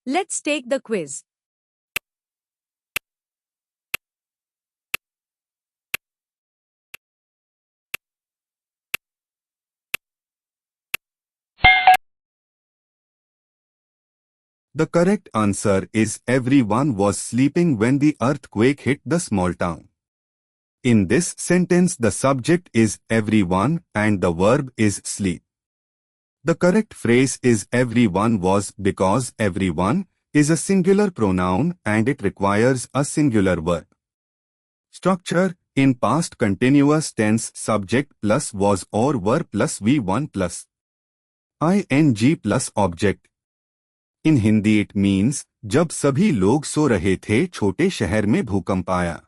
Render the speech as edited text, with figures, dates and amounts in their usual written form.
Let's take the quiz. The correct answer is everyone was sleeping when the earthquake hit the small town. In this sentence, the subject is everyone and the verb is sleep. The correct phrase is everyone was because everyone is a singular pronoun and it requires a singular verb. Structure: in past continuous tense, subject plus was or were plus V1 plus ing plus object. In Hindi it means जब सभी लोग सो रहे थे छोटे शहर में भूकंप आया.